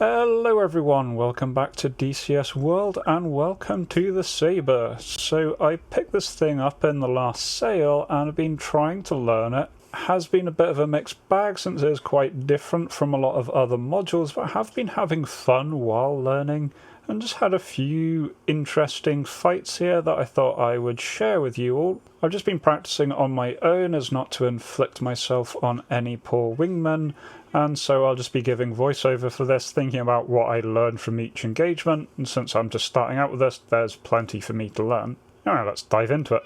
Hello everyone, welcome back to DCS World and welcome to the Sabre. So I picked this thing up in the last sale and have been trying to learn it. Has been a bit of a mixed bag since it is quite different from a lot of other modules, but I have been having fun while learning and just had a few interesting fights here that I thought I would share with you all. I've just been practicing on my own as not to inflict myself on any poor wingmen, and so I'll just be giving voiceover for this, thinking about what I learned from each engagement, and since I'm just starting out with this, there's plenty for me to learn. Alright, let's dive into it.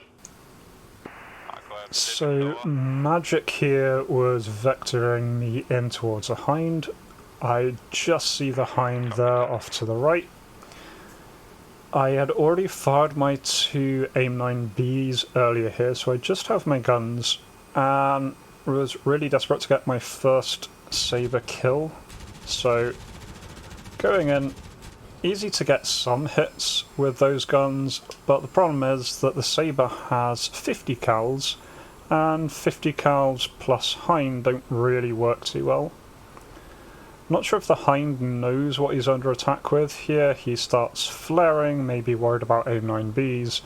So, magic here was vectoring me in towards a Hind. I just see the Hind there off to the right. I had already fired my two AIM-9Bs earlier here, so I just have my guns, and was really desperate to get my first Sabre kill. So, going in, easy to get some hits with those guns, but the problem is that the Sabre has 50 cals, and 50 cals plus Hind don't really work too well. I'm not sure if the Hind knows what he's under attack with here. He starts flaring, maybe worried about AIM-9Bs,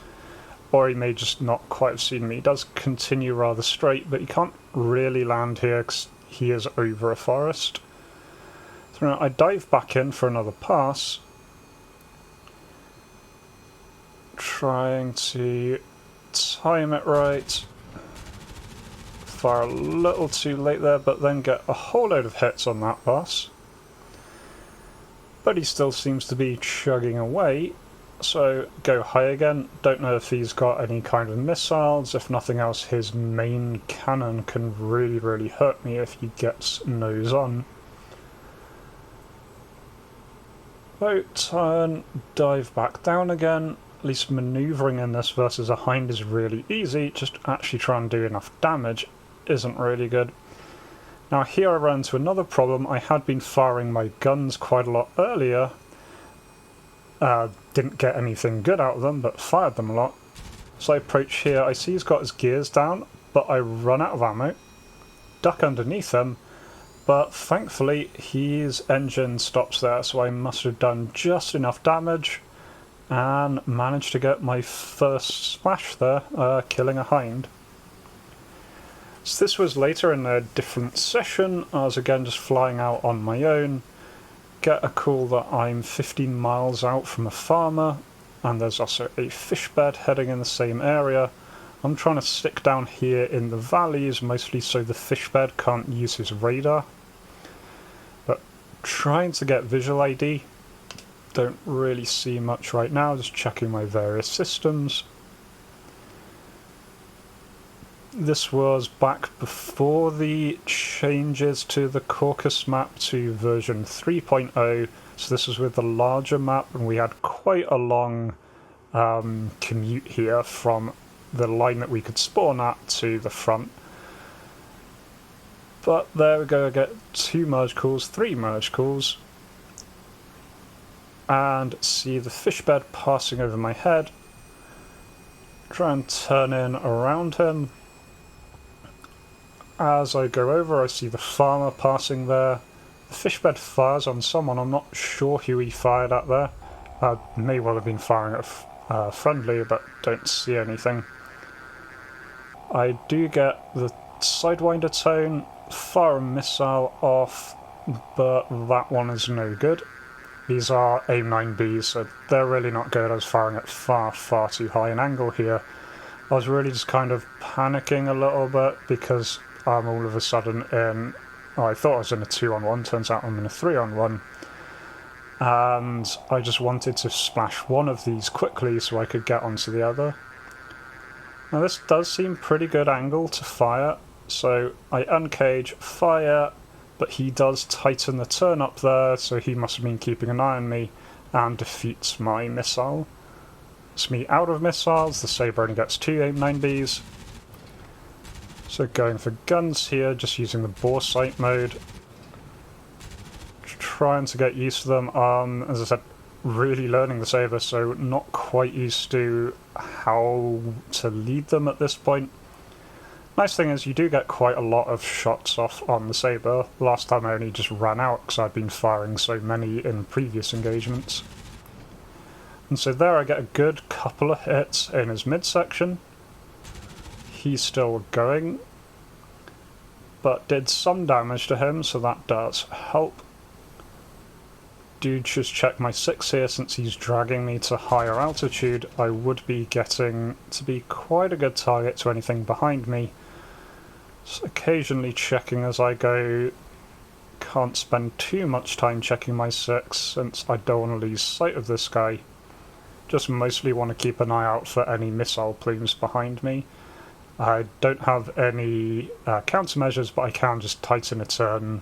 or he may just not quite have seen me. He does continue rather straight, but he can't really land here because he is over a forest. So now I dive back in for another pass, trying to time it right. Fire a little too late there, but then get a whole load of hits on that pass. But he still seems to be chugging away, so go high again. Don't know if he's got any kind of missiles. If nothing else, his main cannon can really hurt me if he gets nose on. So turn, dive back down again. At least manoeuvring in this versus a Hind is really easy, just actually try and do enough damage isn't really good. Now here I ran into another problem. I had been firing my guns quite a lot earlier. Didn't get anything good out of them, but fired them a lot. So I approach here, I see he's got his gears down, but I run out of ammo, duck underneath him, but thankfully his engine stops there, so I must have done just enough damage and managed to get my first smash there, killing a Hind. So this was later in a different session. I was again just flying out on my own, get a call that I'm 15 miles out from a farmer, and there's also a fish bed heading in the same area. I'm trying to stick down here in the valleys, mostly so the fish bed can't use his radar. But trying to get visual ID. Don't really see much right now, just checking my various systems. This was back before the changes to the Caucasus map to version 3.0, so this was with the larger map, and we had quite a long commute here from the line that we could spawn at to the front. But there we go, I get 2 merge calls, 3 merge calls, and see the fish bed passing over my head. Try and turn in around him. As I go over, I see the farmer passing there. The fish bed fires on someone. I'm not sure who he fired at there. May well have been firing at friendly, but don't see anything. I do get the Sidewinder tone, fire a missile off, but that one is no good. These are AIM-9Bs, so they're really not good. I was firing at far too high an angle here. I was really just kind of panicking a little bit because I'm all of a sudden in, I thought I was in a 2-on-1, turns out I'm in a 3-on-1. And I just wanted to splash one of these quickly so I could get onto the other. Now this does seem pretty good angle to fire, so I uncage, fire, but he does tighten the turn up there, so he must have been keeping an eye on me, and defeats my missile. It's me out of missiles, the Sabre only gets 2 AIM-9Bs. So going for guns here, just using the bore sight mode. Trying to get used to them. As I said, really learning the Sabre, so not quite used to how to lead them at this point. Nice thing is you do get quite a lot of shots off on the Sabre. Last time I only just ran out because I'd been firing so many in previous engagements. And so there I get a good couple of hits in his midsection. He's still going, but did some damage to him, so that does help. Do just check my 6 here, since he's dragging me to higher altitude. I would be getting to be quite a good target to anything behind me. Just occasionally checking as I go. Can't spend too much time checking my 6 since I don't want to lose sight of this guy. Just mostly want to keep an eye out for any missile plumes behind me. I don't have any countermeasures, but I can just tighten a turn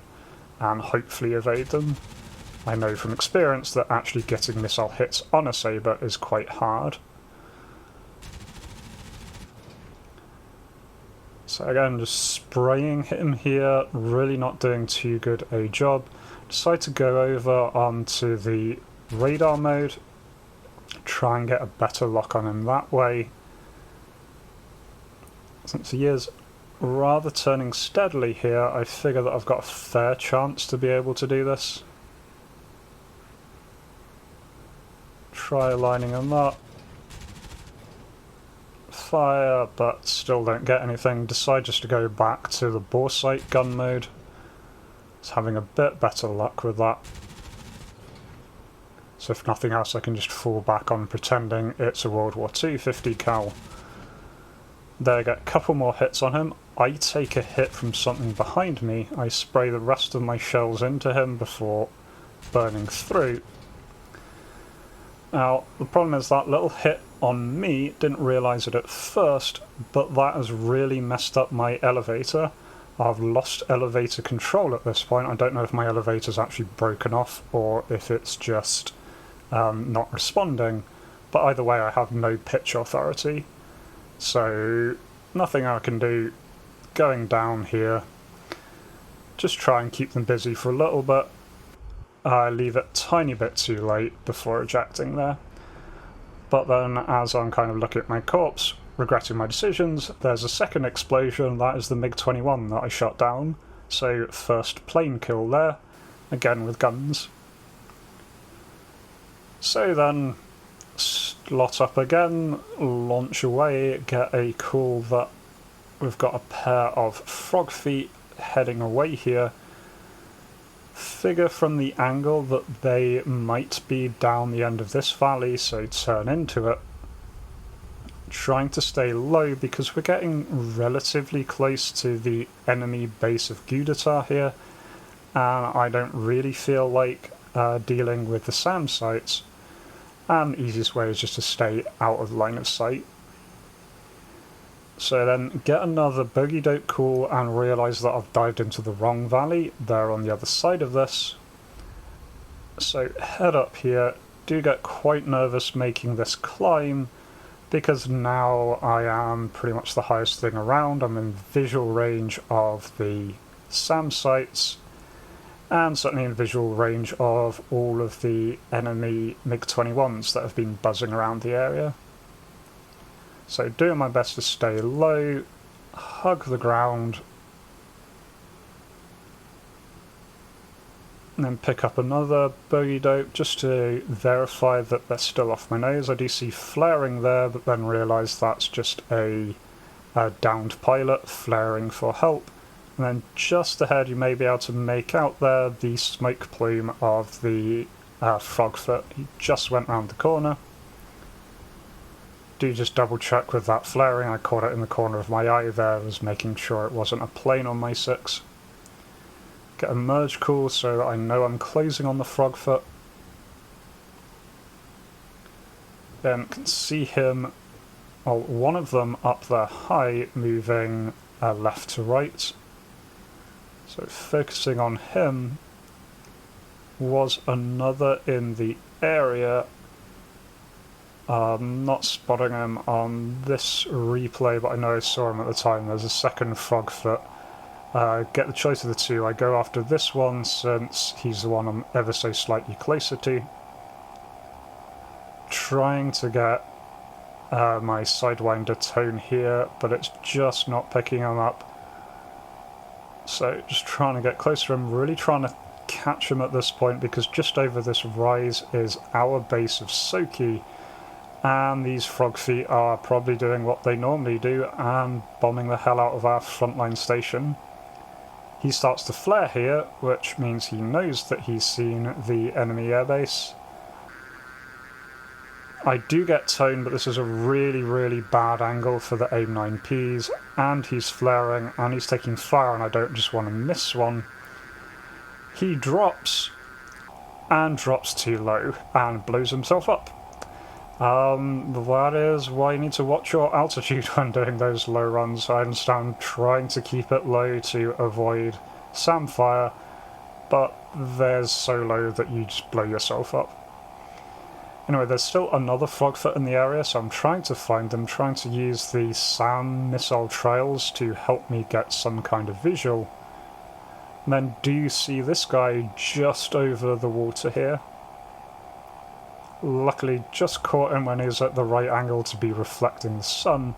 and hopefully evade them. I know from experience that actually getting missile hits on a Sabre is quite hard. So again, just spraying him here, really not doing too good a job. Decide to go over onto the radar mode, try and get a better lock on him that way. Since he is rather turning steadily here, I figure that I've got a fair chance to be able to do this. Try lining him up. Fire, but still don't get anything. Decide just to go back to the bore sight gun mode. It's having a bit better luck with that. So if nothing else, I can just fall back on pretending it's a World War II 50 cal. There I get a couple more hits on him. I take a hit from something behind me. I spray the rest of my shells into him before burning through. Now, the problem is that little hit on me, didn't realise it at first, but that has really messed up my elevator. I've lost elevator control at this point. I don't know if my elevator's actually broken off or if it's just not responding, but either way I have no pitch authority. So nothing I can do. Going down here, just try and keep them busy for a little bit. I leave it a tiny bit too late before ejecting there. But then as I'm kind of looking at my corpse, regretting my decisions, there's a second explosion. That is the MiG-21 that I shot down. So first plane kill there, again with guns. So then slot up again, launch away, get a call that we've got a pair of Frogfoot heading away here. Figure from the angle that they might be down the end of this valley, so turn into it. Trying to stay low because we're getting relatively close to the enemy base of Gudata here, and I don't really feel like dealing with the SAM sites, and the easiest way is just to stay out of line of sight. So then get another bogey dope call and realise that I've dived into the wrong valley. They're on the other side of this. So head up here. Do get quite nervous making this climb because now I am pretty much the highest thing around. I'm in visual range of the SAM sites and certainly in visual range of all of the enemy MiG-21s that have been buzzing around the area. So doing my best to stay low, hug the ground, and then pick up another bogey dope just to verify that they're still off my nose. I do see flaring there, but then realise that's just a downed pilot flaring for help. And then just ahead you may be able to make out there the smoke plume of the Frogfoot. He just went round the corner. Do just double check with that flaring. I caught it in the corner of my eye there. I was making sure it wasn't a plane on my 6. Get a merge call so that I know I'm closing on the Frogfoot. Then can see him, well, one of them up there high, moving left to right. So focusing on him. Was another in the area. Not spotting him on this replay, but I know I saw him at the time. There's a second Frogfoot. Get the choice of the two. I go after this one since he's the one I'm ever so slightly closer to. Trying to get my Sidewinder tone here, but it's just not picking him up. So just trying to get closer to him, really trying to catch him at this point, because just over this rise is our base of Sortie, and these Frogfoot are probably doing what they normally do and bombing the hell out of our frontline station. He starts to flare here, which means he knows that he's seen the enemy airbase. I do get tone, but this is a really, really bad angle for the AIM-9Ps, and he's flaring, and he's taking fire, and I don't just want to miss one. He drops, and drops too low, and blows himself up. That is why you need to watch your altitude when doing those low runs. I understand trying to keep it low to avoid SAM fire, but there's so low that you just blow yourself up. Anyway, there's still another Frogfoot in the area, so I'm trying to find them, trying to use the SAM missile trails to help me get some kind of visual. And then do you see this guy just over the water here? Luckily, just caught him when he was at the right angle to be reflecting the sun.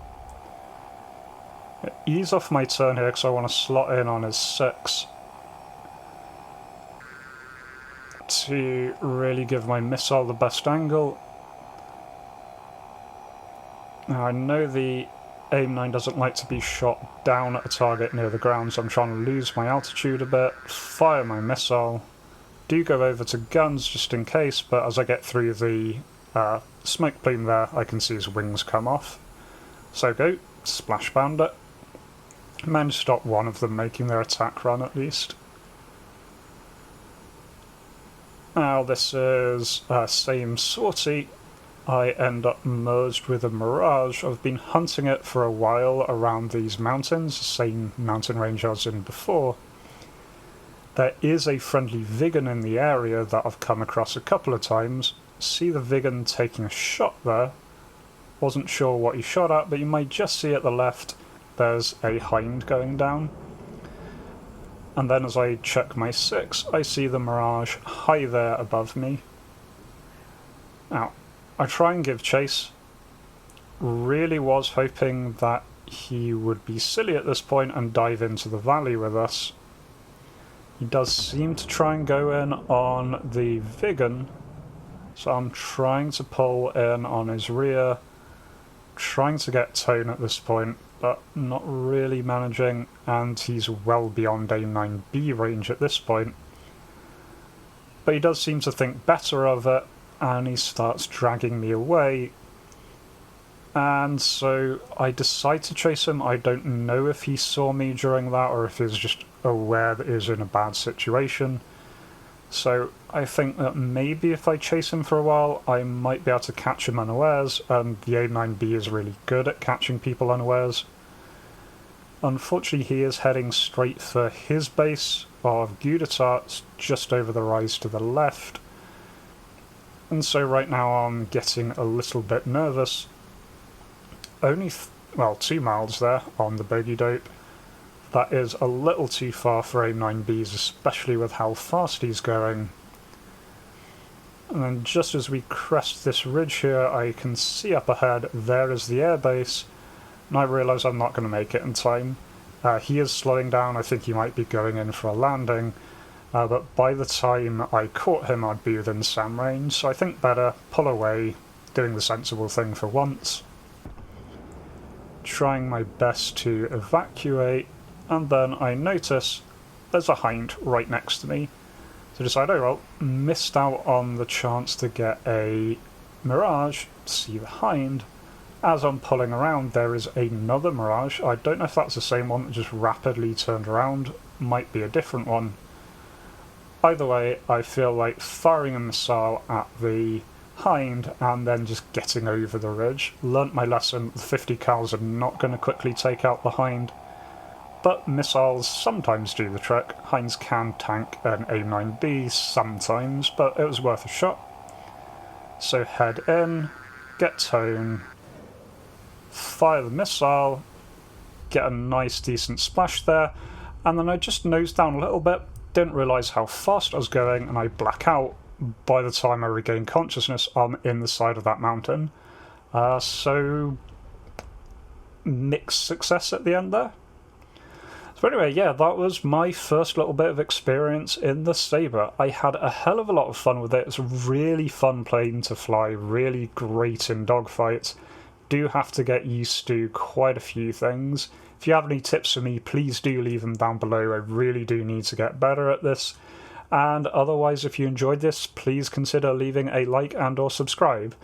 Ease off my turn here because I want to slot in on his 6 to really give my missile the best angle. Now I know the AIM-9 doesn't like to be shot down at a target near the ground, so I'm trying to lose my altitude a bit, fire my missile. Do go over to guns just in case, but as I get through the smoke plume there, I can see his wings come off. So go, splash bandit. Managed to stop one of them making their attack run at least. Now this is same Sortie. I end up merged with a Mirage. I've been hunting it for a while around these mountains, the same mountain range I was in before. There is a friendly Viggen in the area that I've come across a couple of times. See the Viggen taking a shot there. Wasn't sure what he shot at, but you might just see at the left there's a Hind going down. And then as I check my 6, I see the Mirage high there above me. Now, I try and give chase. Really was hoping that he would be silly at this point and dive into the valley with us. He does seem to try and go in on the Viggen, so I'm trying to pull in on his rear, trying to get tone at this point, but not really managing, and he's well beyond AIM-9B range at this point. But he does seem to think better of it, and he starts dragging me away, and so I decide to chase him. I don't know if he saw me during that or if he's just aware that he's in a bad situation. So I think that maybe if I chase him for a while, I might be able to catch him unawares, and the AIM-9B is really good at catching people unawares. Unfortunately, he is heading straight for his base of Gudatarts just over the rise to the left. And so right now I'm getting a little bit nervous. Only, 2 miles there on the bogey dope. That is a little too far for AIM-9Bs, especially with how fast he's going. And then just as we crest this ridge here, I can see up ahead, there is the airbase, and I realise I'm not going to make it in time. He is slowing down, I think he might be going in for a landing, but by the time I caught him I'd be within SAM range, so I think better pull away, doing the sensible thing for once. Trying my best to evacuate, and then I notice there's a Hind right next to me. So I decide, oh well, missed out on the chance to get a Mirage, see the Hind. As I'm pulling around, there is another Mirage. I don't know if that's the same one that just rapidly turned around, might be a different one. Either way, I feel like firing a missile at the Hind and then just getting over the ridge. Learnt my lesson, the 50 cals are not going to quickly take out the Hind. But missiles sometimes do the trick. Hinds can tank an AIM-9B sometimes, but it was worth a shot. So head in, get tone, fire the missile, get a nice decent splash there, and then I just nosed down a little bit, didn't realise how fast I was going, and I black out. By the time I regain consciousness, I'm in the side of that mountain. So mixed success at the end there. So anyway, yeah, that was my first little bit of experience in the Sabre. I had a hell of a lot of fun with it. It's a really fun plane to fly, really great in dogfights. Do have to get used to quite a few things. If you have any tips for me, please do leave them down below. I really do need to get better at this. And otherwise, if you enjoyed this, please consider leaving a like and or subscribe.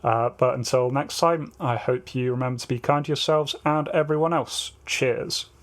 But until next time, I hope you remember to be kind to yourselves and everyone else. Cheers.